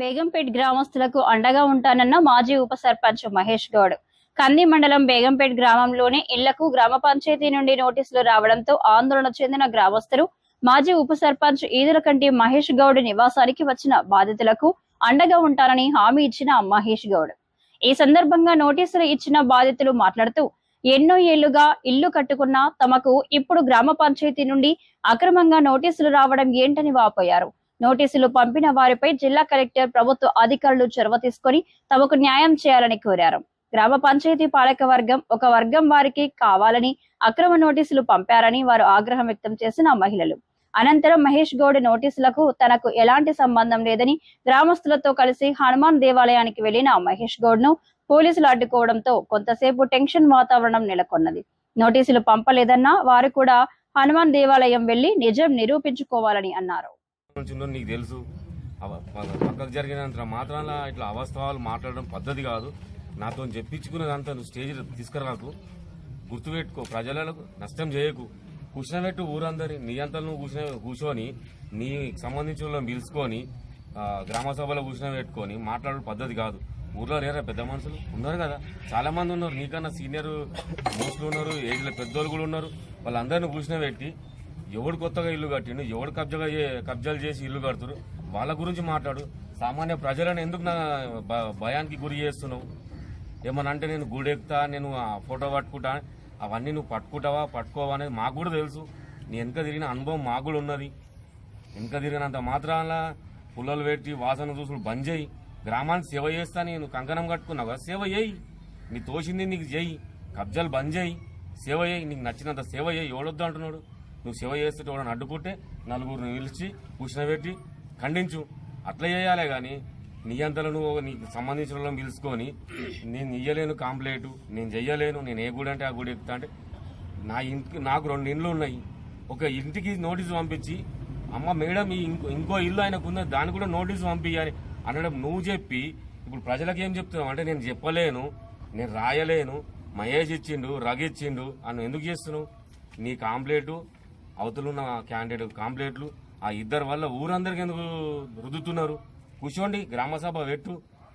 బేగంపేట్ గ్రామస్తులకు అండగా ఉంటానన్న మాజీ ఉప సర్పంచ్ మహేష్ గౌడ్. కంది మండలం బేగంపేట్ గ్రామంలోని ఇళ్లకు గ్రామ పంచాయతీ నుండి నోటీసులు రావడంతో ఆందోళన చెందిన గ్రామస్తులు మాజీ ఉప సర్పంచ్ ఈదులకంటి మహేష్ గౌడ్ నివాసానికి వచ్చిన బాధితులకు అండగా ఉంటానని హామీ ఇచ్చిన మహేష్ గౌడ్. ఈ సందర్భంగా నోటీసులు ఇచ్చిన బాధితులు మాట్లాడుతూ, ఎన్నో ఏళ్లుగా ఇల్లు కట్టుకున్నా తమకు ఇప్పుడు గ్రామ పంచాయతీ నుండి అక్రమంగా నోటీసులు రావడం ఏంటని వాపోయారు. నోటీసులు పంపిన వారిపై జిల్లా కలెక్టర్, ప్రభుత్వ అధికారులు చొరవ తీసుకుని తమకు న్యాయం చేయాలని కోరారు. గ్రామ పంచాయతీ పాలక వర్గం ఒక వర్గం వారికి కావాలని అక్రమ నోటీసులు పంపారని వారు ఆగ్రహం వ్యక్తం చేసిన మహిళలు. అనంతరం మహేష్ గౌడ్ నోటీసులకు తనకు ఎలాంటి సంబంధం లేదని గ్రామస్తులతో కలిసి హనుమాన్ దేవాలయానికి వెళ్లిన మహేష్ గౌడ్ ను పోలీసులు అడ్డుకోవడంతో కొంతసేపు టెన్షన్ వాతావరణం నెలకొన్నది. నోటీసులు పంపలేదన్నా వారు కూడా హనుమాన్ దేవాలయం వెళ్లి నిజం నిరూపించుకోవాలని అన్నారు. నీకు తెలుసు, పక్కకు జరిగినంత మాత్రాన ఇట్లా అవాస్తవాలు మాట్లాడడం పద్ధతి కాదు. నాతో చెప్పించుకునేదంతా నువ్వు స్టేజ్ తీసుకురాకు, గుర్తుపెట్టుకో, ప్రజలకు నష్టం చేయకు, కూర్చోబెట్టు ఊరందరి నీ అంతా నువ్వు కూర్చొని నీ సంబంధించిన వాళ్ళని పిలుచుకొని గ్రామ సభలో కూర్చోబెట్టుకొని మాట్లాడే పద్ధతి కాదు. ఊర్లో లేరా పెద్ద మనుషులు ఉన్నారు కదా, చాలా మంది ఉన్నారు, నీకన్నా సీనియర్ మోస్టులు ఉన్నారు, ఏజ్లో పెద్దోళ్ళు కూడా ఉన్నారు. వాళ్ళందరినీ కూర్చోబెట్టి ఎవడు కొత్తగా ఇల్లు కట్టిండు, ఎవడు కబ్జాలు చేసి ఇల్లు కడుతురు, వాళ్ళ గురించి మాట్లాడు. సామాన్య ప్రజలను ఎందుకు నా భయానికి గురి చేస్తున్నావు? ఏమన్నా అంటే నేను గుడెక్తా, నేను ఫోటో పట్టుకుంటా, అవన్నీ నువ్వు పట్టుకుంటావా పట్టుకోవా అనేది మాకు కూడా తెలుసు. నీ వెనక తిరిగిన అనుభవం మాకు కూడా ఉన్నది. వెనక తిరిగినంత మాత్రాన పుల్లలు పెట్టి వాసన చూసుడు బంద్ చేయి. గ్రామానికి సేవ చేస్తా, నేను కంకణం కట్టుకున్నావు కదా, సేవ చేయి. నీ తోసింది నీకు చేయి, కబ్జాలు బంద్ చేయి, సేవ చేయి, నీకు నచ్చినంత సేవ చేయి. ఎవడొద్దు అంటున్నాడు? నువ్వు సేవ చేస్తే ఎవడని అడ్డుకుంటే నలుగురిని నిలిచి కూర్చోబెట్టి ఖండించు, అట్లా చేయాలే. కానీ నీ అంతలో నువ్వు నీకు సంబంధించిన వాళ్ళని పిలుచుకొని నేను ఇయ్యలేను కాంప్లైంట్, నేను చెయ్యలేను, నేను ఏ గుడి అంటే ఆ గుడి ఎక్కుతా అంటే, నాకు 2 ఇండ్లు ఉన్నాయి, ఒక ఇంటికి నోటీసు పంపించి అమ్మ మేడం ఇంకో ఇల్లు ఆయనకున్నది, దానికి కూడా నోటీసు పంపించాలి అనడం నువ్వు చెప్పి ఇప్పుడు ప్రజలకు ఏం చెప్తున్నావు అంటే, నేను చెప్పలేను, నేను రాయలేను, మహేష్ ఇచ్చిండు, రఘు ఇచ్చిండు అని ఎందుకు చేస్తున్నావు? నీ కాంప్లైంట్, అవతలున్న క్యాండిడేట్ కాంప్లైంట్లు, ఆ ఇద్దరు వల్ల ఊరందరికి ఎందుకు రుద్దుతున్నారు? కూర్చోండి, గ్రామ సభ పెట్టు.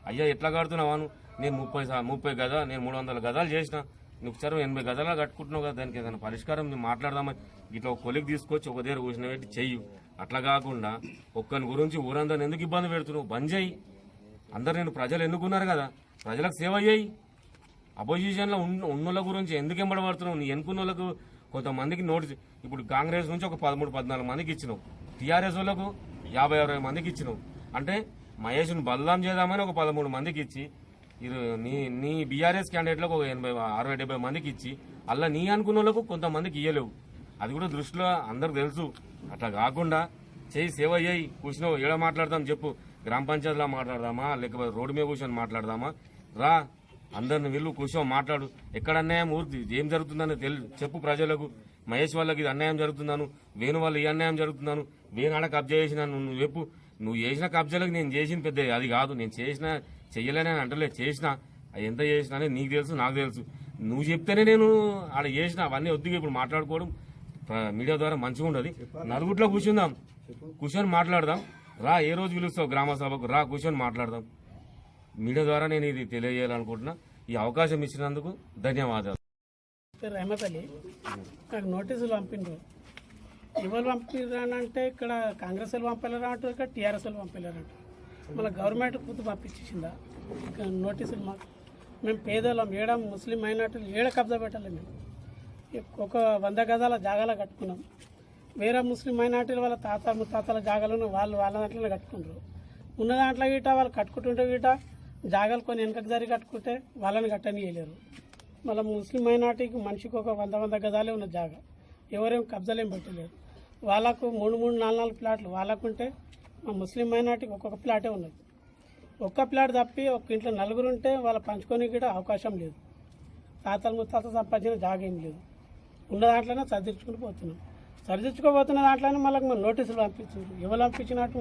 అయ్యా ఎట్లా కడుతున్నావాను? నేను 30 గజాలు, నేను 300 గజాలు చేసిన, నువ్వు సరే 80 గజాలు కట్టుకుంటున్నావు కదా, దానికి ఏదైనా పరిష్కారం మేము మాట్లాడదామని ఇట్లా ఒక కొలికి తీసుకొచ్చి ఒక దగ్గర కూర్చుని పెట్టి చెయ్యి. అట్లా కాకుండా ఒక్కని గురించి ఊరందరిని ఎందుకు ఇబ్బంది పెడుతున్నావు? బంద్ చేయి. అందరు నేను ప్రజలు ఎన్నుకున్నారు కదా, ప్రజలకు సేవ చేయి. అపోజిషన్లో ఉన్నోళ్ళ గురించి ఎందుకు ఎంబడబడుతున్నావు? నీ ఎన్నుకున్న వాళ్ళకు కొంతమందికి నోటీస్, ఇప్పుడు కాంగ్రెస్ నుంచి ఒక 13-14 మందికి ఇచ్చినావు, టీఆర్ఎస్ వాళ్ళకు 50-60 మందికి ఇచ్చినావు. అంటే మహేష్ను బదలాం చేద్దామని ఒక 13 మందికి ఇచ్చి, నీ బీఆర్ఎస్ క్యాండిడేట్లకు ఒక 80-60-70 మందికి ఇచ్చి, అలా నీ అనుకున్న వాళ్ళకు కొంతమందికి ఇయ్యలేవు. అది కూడా దృష్టిలో అందరికి తెలుసు. అట్లా కాకుండా చేయి, సేవ చేయి. కూర్చున్నావు, ఏడ మాట్లాడదాం చెప్పు, గ్రామ పంచాయతీలో మాట్లాడదామా లేకపోతే రోడ్డు మీద కూర్చొని మాట్లాడదామా? రా, అందరిని వీళ్ళు కూర్చొని మాట్లాడు. ఎక్కడ అన్యాయం ఏం జరుగుతుందని చెప్పు ప్రజలకు. మహేష్ వాళ్ళకి ఇది అన్యాయం జరుగుతున్నాను, వేణు వాళ్ళు ఈ అన్యాయం జరుగుతున్నాను, వేణు ఆడ కబ్జా చేసినాను నువ్వు చెప్పు. నువ్వు చేసిన కబ్జాలకు నేను చేసిన పెద్ద అది కాదు, నేను చెయ్యలేని అంటలే, చేసిన ఎంత చేసినా అనేది నీకు తెలుసు, నాకు తెలుసు. నువ్వు చెప్తేనే నేను ఆడ చేసిన. అవన్నీ వద్దుగా ఇప్పుడు మాట్లాడుకోవడం మీడియా ద్వారా మంచిగా ఉండదు. నలుగుట్లో కూర్చుందాం, కూర్చొని మాట్లాడదాం. రా, ఏ రోజు పిలుస్తావు గ్రామ సభకు రా, కూర్చొని మాట్లాడదాం. మీడియా ద్వారా నేను ఇది తెలియజేయాలనుకుంటున్నా. ఈ అవకాశం ఇచ్చినందుకు ధన్యవాదాలు. రహమత్ అలీ, నాకు నోటీసులు పంపిండ్రు. ఎవరు పంపిరానంటే ఇక్కడ కాంగ్రెస్ వాళ్ళు పంపలేరా అంటారు, ఇక్కడ టీఆర్ఎస్ వాళ్ళు పంపలేరు అంటారు. మన గవర్నమెంట్ పూర్తి పంపించిందా ఇక నోటీసులు? మాకు మేము పేదవాళ్ళం, ఏడ ముస్లిం మైనార్టీలు ఏడ కబ్జా పెట్టాలి. మేము ఒక 100 గజాల జాగాలో కట్టుకున్నాం. వేరే ముస్లిం మైనార్టీలు వాళ్ళ ముత్తాతల జాగాలను వాళ్ళ దాంట్లోనే కట్టుకుంటారు. ఉన్న దాంట్లో గిట వాళ్ళు కట్టుకుంటుంటే గిట జాగాలు కొన్ని వెనకకు జరిగి కట్టుకుంటే వాళ్ళని కట్టనియలేరు. మళ్ళీ ముస్లిం మైనార్టీకి మనిషికి ఒక 100 గజాలే ఉన్న జాగా, ఎవరేం కబ్జాలేం పెట్టలేరు. వాళ్ళకు 3-4 ప్లాట్లు వాళ్ళకుంటే, మా ముస్లిం మైనార్టీకి ఒక్కొక్క ప్లాటే ఉన్నది. ఒక్క ప్లాట్ తప్పి ఒక ఇంట్లో 4 ఉంటే వాళ్ళ పంచుకొని కూడా అవకాశం లేదు. ముత్తాతలు సంపాదించిన జాగా ఏం లేదు. ఉన్న దాంట్లోనే సరిదిద్దుకుని పోతున్నాం. సరిదిద్దుకోబోతున్న దాంట్లోనే మళ్ళీ మనం నోటీసులు పంపించారు. ఎవరు పంపించినట్టు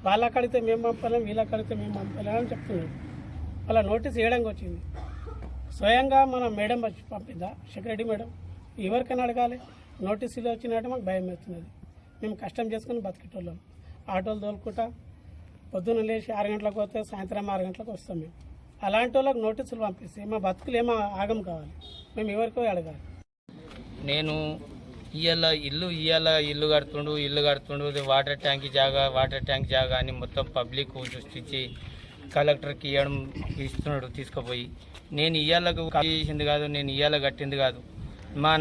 వాళ్ళకి అడిగితే మేము పంపలేం, వీళ్ళకి అడిగితే మేము పంపలేం అని చెప్తున్నాడు. అలా నోటీస్ వేయడానికి వచ్చింది. స్వయంగా మన మేడం వచ్చి పంపిందా, సెక్రటరీ మేడం? ఎవరికైనా అడగాలి. నోటీసులు వచ్చినట్టు మాకు భయం అవుతున్నది. మేము కష్టం చేసుకుని బతికేటోళ్ళం, ఆటోలు తోలుకుంటా పొద్దున్న లేచి 6 గంటలకు పోతే సాయంత్రం 6 గంటలకు వస్తాం మేము. అలాంటి వాళ్ళకి నోటీసులు పంపిస్తే మా బతుకులు ఏమో ఆగం కావాలి, మేము ఎవరికో అడగాలి. నేను ఇయ్యాల ఇల్లు కడుతుండు వాటర్ ట్యాంక్ జాగా అని మొత్తం పబ్లిక్ సృష్టించి కలెక్టర్కి ఇస్తున్నాడు తీసుకుపోయి. నేను ఇయ్యాలకు చేసింది కాదు, నేను ఇయ్యాల కట్టింది కాదు. మా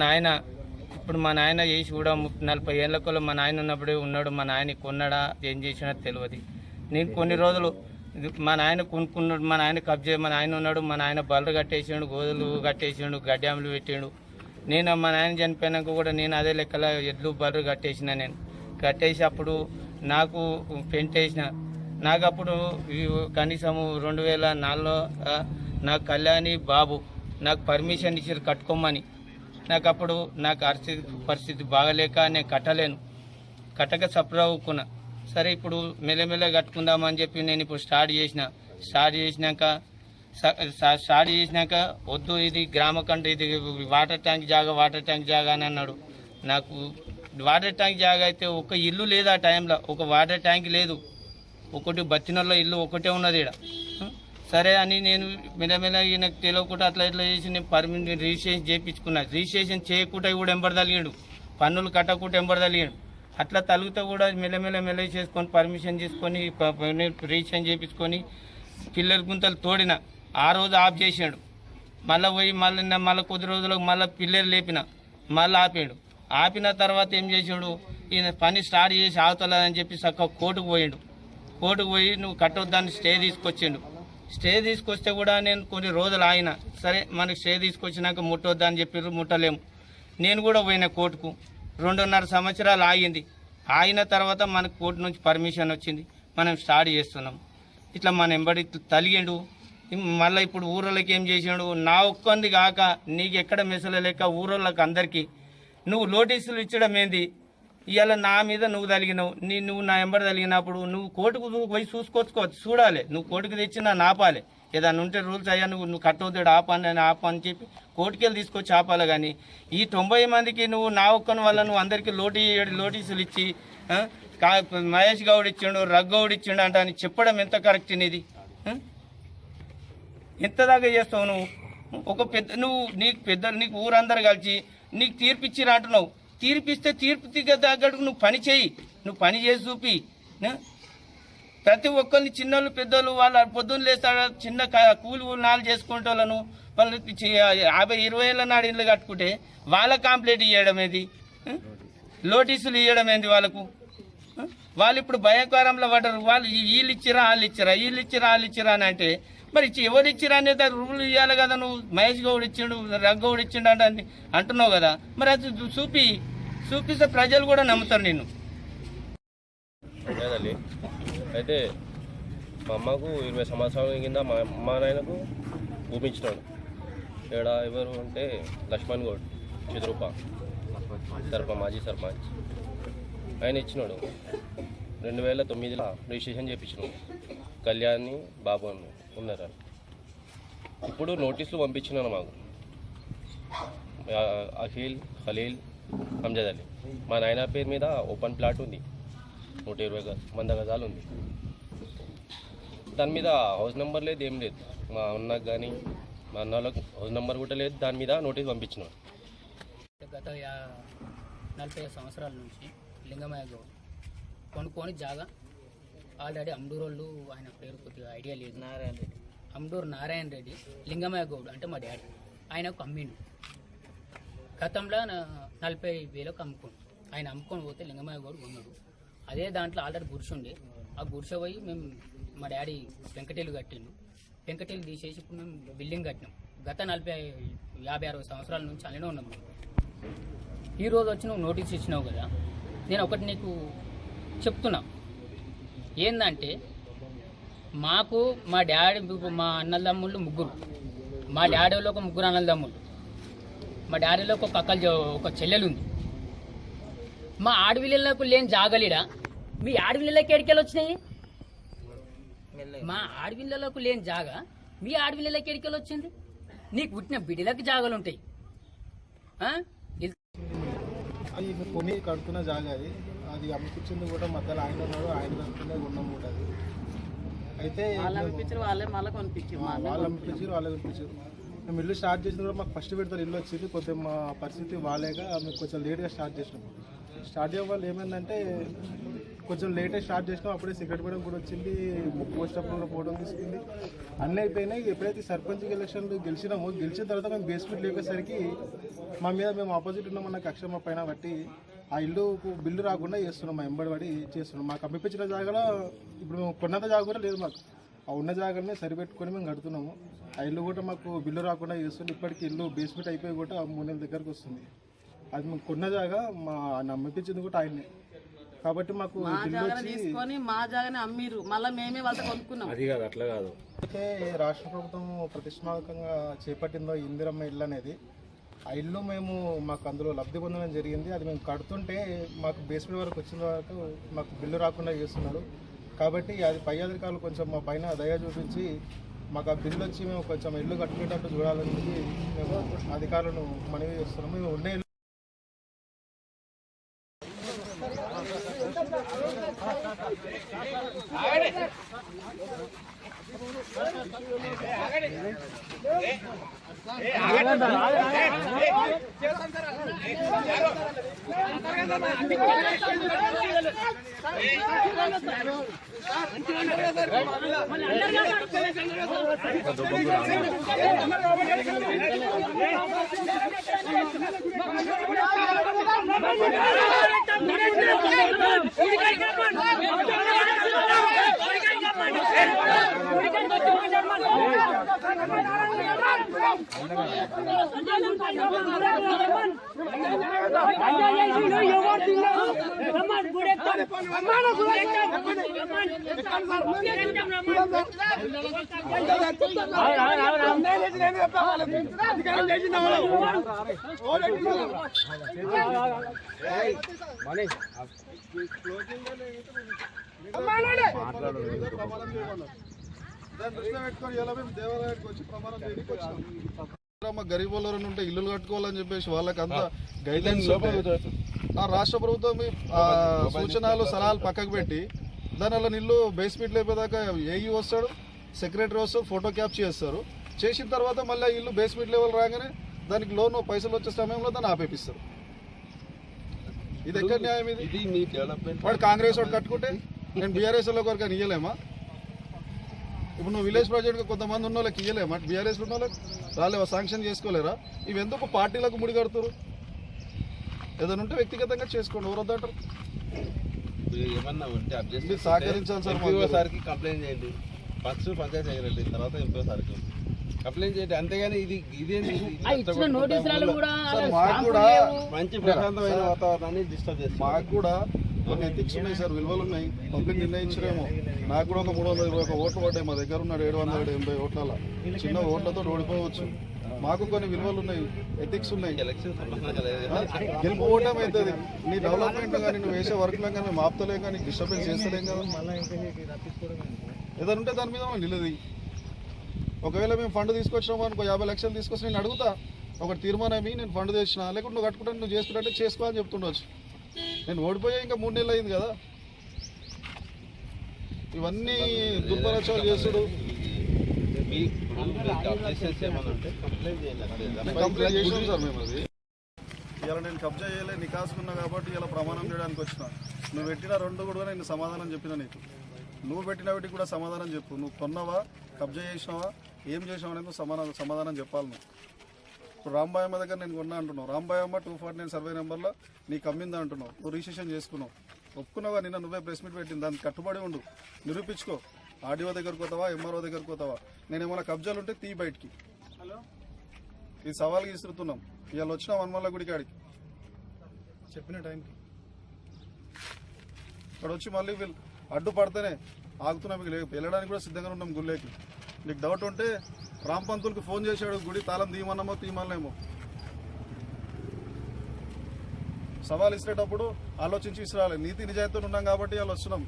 నాయన చేసి కూడా 40 ఏళ్ళకల్లో మా నాయన ఉన్నప్పుడే ఉన్నాడు. మా నాయన కొన్నాడా ఏం చేసినా తెలియదు. నేను కొన్ని రోజులు మా నాయన కొనుక్కున్నాడు, మా నాయన కబ్జా, మా నాయన ఉన్నాడు, మా నాయన బర్రెలు కట్టేసిండు, గోధులు కట్టేసిండు, గడ్డాములు పెట్టిండు. నేను మా నాయన చనిపోయినాక కూడా నేను అదే లెక్కల ఎడ్లు బర్రెలు కట్టేసిన. నేను కట్టేసి అప్పుడు నాకు పెంటేసిన. నాకు అప్పుడు కనీసము 2004లో నాకు కళ్యాణి బాబు నాకు పర్మిషన్ ఇచ్చారు కట్టుకోమని. నాకు అప్పుడు నాకు పరిస్థితి బాగలేక నేను కట్టక సప్రవుకున్నా. సరే ఇప్పుడు మెల్లమెల్ల కట్టుకుందామని చెప్పి నేను ఇప్పుడు స్టార్ట్ చేసినాక వద్దు, ఇది గ్రామ కంటే ఇది వాటర్ ట్యాంక్ జాగా అని అన్నాడు. నాకు వాటర్ ట్యాంక్ జాగా అయితే ఒక ఇల్లు లేదు ఆ టైంలో, ఒక వాటర్ ట్యాంక్ లేదు, ఒకటి బత్తినల్లో ఇల్లు ఒకటే ఉన్నది ఇక్కడ. సరే అని నేను మెల్లమెల్ల నాకు తెలియకుండా అట్లా చేసి నేను రిజిస్ట్రేషన్ చేయించుకున్నా. రిజిస్ట్రేషన్ చేయకుండా కూడా ఎంబడదలిగాడు, పన్నులు కట్టకుండా ఎంబడదలిగాడు. అట్లా తలుగుతూ కూడా మెల్లమెల్ల చేసుకొని పర్మిషన్ తీసుకొని రిజిస్ట్రేషన్ చేయించుకొని పిల్లల గుంతలు తోడిన. ఆ రోజు ఆఫ్ చేసాడు. మళ్ళీ పోయి మళ్ళీ కొద్ది రోజులకు మళ్ళీ పిల్లలు లేపిన, మళ్ళీ ఆపాడు. ఆపిన తర్వాత ఏం చేసాడు, ఈయన పని స్టార్ట్ చేసి ఆగుతలేదని చెప్పి చక్కగా కోర్టుకు పోయి నువ్వు కట్టొద్దని స్టే తీసుకొస్తే కూడా నేను కొన్ని రోజులు ఆగిన. సరే మనకి స్టే తీసుకొచ్చినాక ముట్టొద్దని చెప్పారు, ముట్టలేము. నేను కూడా పోయిన కోర్టుకు. 2.5 సంవత్సరాలు ఆగిన తర్వాత మనకు కోర్టు నుంచి పర్మిషన్ వచ్చింది, మనం స్టార్ట్ చేస్తున్నాం. ఇట్లా మన ఎంబడి తలిగిండు. మళ్ళీ ఇప్పుడు ఊరోళ్ళకి ఏం చేసాడు, నా ఒక్కంది కాక నీకు ఎక్కడ మెసలు లేక ఊరోళ్ళకి అందరికీ నువ్వు నోటీసులు ఇచ్చడం ఏంది? ఇవాళ నా మీద నువ్వు తలిగినావు, నువ్వు నా ఎంబడి తలిగినప్పుడు నువ్వు కోర్టుకు పోయి చూడాలి. నువ్వు కోర్టుకు తెచ్చినా నాపాలి. ఏదైనా ఉంటే రూల్స్ అయ్యా నువ్వు కట్టవుతాడు ఆపని చెప్పి కోర్టుకెళ్ళి తీసుకొచ్చి ఆపాలి. కానీ ఈ 90 మందికి నువ్వు నా ఒక్కని వల్ల నువ్వు అందరికీ నోటీసులు ఇచ్చి మహేష్ గౌడ్ ఇచ్చిండు, రఘుగౌడ్ ఇచ్చిండు అంట అని చెప్పడం ఎంత కరెక్ట్ ఇది? ఎంత దాకా చేస్తావు నువ్వు? ఒక నీకు ఊరందరూ కలిసి నీకు తీర్పిచ్చిరా అంటున్నావు. తీర్పిస్తే తీర్పు తగ్గట్టుకు నువ్వు పని చేసి చూపి. ప్రతి ఒక్కరిని చిన్నోళ్ళు పెద్దోళ్ళు వాళ్ళ పొద్దున్న లేస్తాడు చిన్న కూలి నాలు చేసుకుంటే వాళ్ళను వాళ్ళు 50-20 ఏళ్ళ నాడు ఇళ్ళు కట్టుకుంటే వాళ్ళ కంప్లైంట్ ఇవ్వడం ఏది, నోటీసులు ఇవ్వడం ఏంది వాళ్ళకు? వాళ్ళు ఇప్పుడు భయంకరంలో పడ్డారు. వాళ్ళు వీళ్ళు ఇచ్చిరా వాళ్ళు ఇచ్చిరా అని అంటే మరి ఎవరు ఇచ్చిరా అనేది రూల్ ఇవ్వాలి కదా. నువ్వు మహేష్ గౌడ్ ఇచ్చిండు, రఘుగౌడ్ ఇచ్చిండు అంటే అంటున్నావు కదా, మరి అది చూపిస్తే ప్రజలు కూడా నమ్ముతారు నిన్ను. అయితే మా అమ్మకు 20 సంవత్సరాల కింద మా నాయనకు భూమి ఇచ్చినాడు. ఇక్కడ ఎవరు అంటే లక్ష్మణ్ గౌడ్ చిద్రూప మాజీ సర్పంచ్ ఆయన ఇచ్చినాడు. 2009లో రిజిస్ట్రేషన్ చేయించినాడు. కళ్యాణి బాబు ఉన్నారు. ఇప్పుడు నోటీసులు పంపించినాను మాకు. అఖిల్, ఖలీల్, హంజద్ అలీ. మా నాయన పేరు మీద ఓపెన్ ప్లాట్ ఉంది, 120 గజాలు ఉంది. దాని మీద హౌస్ నెంబర్ లేదు, ఏం లేదు. మా అన్నకు కానీ మా అన్న వాళ్ళకు హౌస్ నెంబర్ కూడా లేదు. దాని మీద నోటీస్ పంపించినాం. గత 45 సంవత్సరాల నుంచి లింగమయ్య గౌడ్ కొనుక్కొని జాగా ఆల్రెడీ అమ్డూరోళ్ళు, ఆయన పేరు కొద్దిగా ఐడియా లేదు, అమ్డూరు నారాయణ రెడ్డి, లింగమయ్య గౌడ్ అంటే మా డాడీ, ఆయనకు అమ్మిండు. గతంలో 40,000కు అమ్ముకోండు. ఆయన అమ్ముకొని పోతే లింగమయ్య గౌడ్ కొన్నాడు. అదే దాంట్లో ఆల్రెడీ గుడిసె ఆ గుడిసె పోయి మేము మా డాడీ పెంకటీలు కట్టిండు. పెంకటీలు తీసేసి ఇప్పుడు మేము బిల్డింగ్ కట్టినాం. గత 50-60 సంవత్సరాల నుంచి అలానే ఉన్నాం మేము. ఈరోజు వచ్చి నువ్వు నోటీస్ ఇచ్చినావు కదా, నేను ఒకటి నీకు చెప్తున్నా. ఏంటంటే మాకు మా డాడీ మా అన్నదమ్ముళ్ళు 3, మా డాడీలో ఒక 3 అన్నదమ్ముళ్ళు, మా డాడీలో ఒక చెల్లెలు ఉంది. మా ఆడవిళ్ళకు లేని జాగలీడా మీ ఆడవిళ్ళకి ఎడికెళ్ళి వచ్చినాయి? మా ఆడవిళ్ళకు లేని జాగా మీ ఆడవిళ్ళకి ఎడికెళ్ళి వచ్చింది? నీకు పుట్టిన బిడ్డలకు జాగాలు ఉంటాయి. అది కొని కడుతున్న జాగా అది అమ్ముకొచ్చింది కూడా మధ్యలో ఆయన ఉన్నాడు, ఆయన కడుతున్న గుండం కూడా అది అయితే వాళ్ళే మళ్ళీ కొనిపించారు వాళ్ళు అనిపించారు వాళ్ళే అనిపించారు. మేము ఇల్లు స్టార్ట్ చేసిన కూడా మాకు ఫస్ట్ పెడతారు ఇల్లు వచ్చింది, కొద్దిగా మా పరిస్థితి బాగాలేక మేము కొంచెం లేట్గా స్టార్ట్ చేసినాం. స్టార్ట్ చేయడం వల్ల ఏమైందంటే కొంచెం లేట్గా స్టార్ట్ చేసినాం. అప్పుడే సిగరెట్ మేడం కూడా వచ్చింది, పోస్ట్ అప్ కూడా ఫోటో తీసుకుంది, అన్నీ అయిపోయినాయి. ఎప్పుడైతే సర్పంచ్ ఎలక్షన్లు గెలిచినామో గెలిచిన తర్వాత మేము బేస్మెంట్ లేపేసరికి మా మీద మేము ఆపోజిట్ ఉన్నామన్న కక్ష మా పైన బట్టి ఆ ఇల్లుకు బిల్లు రాకుండా చేస్తున్నాం, మా ఎంబడి పడి చేస్తున్నాం. మాకు అమ్మిపించిన జాగాలో ఇప్పుడు మేము కొన్నంత జాగా కూడా లేదు, మాకు ఆ ఉన్న జాగాలనే సరిపెట్టుకొని మేము కడుతున్నాము. ఆ ఇల్లు కూడా మాకు బిల్లు రాకుండా చేస్తుంది. ఇప్పటికీ ఇల్లు బేస్మెంట్ అయిపోయి కూడా 3 నెలల దగ్గరకు వస్తుంది. అది మేము కొన్న జాగా మా అమ్మిపించింది కూడా ఆయనే కాబట్టి మాకు తీసుకొని మా జాగానే అమ్మిరు, మళ్ళీ మేమే వాళ్ళతో కొనుక్కున్నాం. అది కాదు, అట్లా కాదు. అయితే రాష్ట్ర ప్రభుత్వం ప్రతిష్టాత్మకంగా చేపట్టిందో ఇందిరమ్మ ఇల్లు అనేది, ఆ ఇల్లు మేము మాకు అందులో లబ్ధి పొందడం జరిగింది. అది మేము కడుతుంటే మాకు బేస్మెంట్ వరకు వచ్చిన వరకు మాకు బిల్లు రాకుండా చేస్తున్నారు. కాబట్టి అది పై అధికారులు కొంచెం మా పైన దయ చూపించి మాకు ఆ బిల్లు వచ్చి మేము కొంచెం ఇల్లు కట్టుకునేటట్టు చూడాలని మేము అధికారులను మనవి చేస్తున్నాము. మేము ఉండే గరీబ్ వాళ్ళ ఉంటే ఇల్లు కట్టుకోవాలని చెప్పేసి వాళ్ళకి అంతా గైడ్లైన్స్ ఆ రాష్ట్ర ప్రభుత్వం సూచనలు సలహాలు పక్కకు పెట్టి దానివల్ల ఇల్లు బేస్మెంట్ లేపేదాకా ఏఈ వస్తాడు, సెక్రటరీ వస్తాడు, ఫోటో క్యాప్చర్ చేస్తారు. చేసిన తర్వాత మళ్ళీ ఇల్లు బేస్మెంట్ లెవెల్ రాగానే దానికి లోన్ పైసలు వచ్చే సమయంలో దాన్ని ఆపేపిస్తారు. ఇది ఎక్కడ న్యాయం? ఇది మీ డెవలప్మెంట్. వాడు కాంగ్రెస్ వాడు కట్టుకుంటే నేను బీఆర్ఎస్ వాళ్ళ వరకు ఇయ్యలేమా? ఇప్పుడు నువ్వు విలేజ్ ప్రాజెక్ట్ కొంతమంది ఉన్న వాళ్ళకి ఇయ్యలేమా? బీఆర్ఎస్ ఉన్న వాళ్ళకి రాలేవా? శాంక్షన్ చేసుకోలేరా? ఇవి ఎందుకు పార్టీలకు ముడి కడుతురు? ఏదైనా ఉంటే వ్యక్తిగతంగా చేసుకోండి, ఎవరు వద్దంటారు? ఏమన్నా ఉంటే అబ్జెక్ట్ మీరు సహకరించాలి సార్. ఎంపీఓ సార్కి కంప్లైంట్ చేయండి, ఫస్ట్ పంచాయతీ సెక్రటరీ, తర్వాత ఎంపీఓ సార్కి కంప్లైంట్ చేయండి. అంతేగాని మాకు కూడా మంచి ప్రశాంతమైన వాతావరణాన్ని డిస్టర్బ్ చేస్తారు. మాకు కూడా కొన్ని ఎథిక్స్ ఉన్నాయి సార్, విలువలు ఉన్నాయి. పబ్లిక్ నిర్ణయించరేమో. నాకు కూడా ఒక 321 ఓట్లు పడ్డాయి. మా దగ్గర ఉన్న 780 ఓట్ల చిన్న ఓట్లతో ఓడిపోవచ్చు. మాకు కొన్ని విలువలు ఉన్నాయి, ఎథిక్స్ ఉన్నాయి. గెలుపు ఓటమి అవుతుంది. నీ డెవలప్మెంట్ కానీ నువ్వు వేసే వర్క్లో కానీ మేము ఆపుతలేం కానీ డిస్టర్బెన్స్ చేస్తలేం కదా. ఏదైనా ఉంటే దాని మీద మనం నిలది. ఒకవేళ మేము ఫండ్ తీసుకొచ్చినాము అనుకో, 50 లక్షలు తీసుకొచ్చి నేను అడుగుతా, ఒకటి తీర్మానం నేను ఫండ్ తెచ్చినా, లేకుంటే నువ్వు కట్టుకుంటాను, నువ్వు చేసుకుంటే చేసుకో అని చెప్తుండవచ్చు. నేను ఓడిపోయా ఇంకా 3 నెలలు అయింది కదా. ఇవన్నీ దుర్పరచాలు చేసుడు. కంప్లైంట్ చేసాం సార్ మేము. అది ఇలా నేను కబ్జా చేయలే, నికాసుకున్నా కాబట్టి ఇలా ప్రమాణం చేయడానికి వచ్చిన. నువ్వు పెట్టిన 2 కూడా నేను సమాధానం చెప్పిన. నీకు నువ్వు పెట్టిన వాటికి కూడా సమాధానం చెప్పు. నువ్వు కొన్నావా, కబ్జా చేసినావా, ఏం చేసినావు అనేది సమాధానం చెప్పాలి. నువ్వు ఇప్పుడు రాంబాయమ్మ దగ్గర నేను కొన్నా అంటున్నావు. రాంబాయమ్మ 249 సర్వే నెంబర్లో నీకు అమ్మిందా అంటున్నావు. నువ్వు రిజిస్ట్రేషన్ చేసుకున్నావు, ఒప్పుకున్నావా? నిన్న నువ్వే ప్రెస్ మీట్ పెట్టింది, దానికి కట్టుబడి ఉండు, నిరూపించుకో. ఆర్డీఓ దగ్గరకు పోతావా, ఎంఆర్ఓ దగ్గరకు పోతావా? నేను ఏమైనా కబ్జాలు ఉంటే తీ బయటికి. ఇది సవాల్గా ఇస్తున్నాం. ఇవాళ వచ్చిన వనమల్ల గుడి కాడికి చెప్పిన టైంకి ఇక్కడ వచ్చి మళ్ళీ వీళ్ళు అడ్డుపడితేనే ఆగుతున్నాం. మీకు వెళ్ళడానికి కూడా సిద్ధంగా ఉన్నాం గుళ్ళేకి. నీకు డౌట్ ఉంటే రాంపంతులకి ఫోన్ చేశాడు, గుడి తాళం తీయమన్నామో తీయమన్నామో. సవాల్ ఇచ్చేటప్పుడు ఆలోచించి ఇస్రాలి. నీతి నిజాయితీతో ఉన్నాం కాబట్టి వాళ్ళు వస్తున్నాం.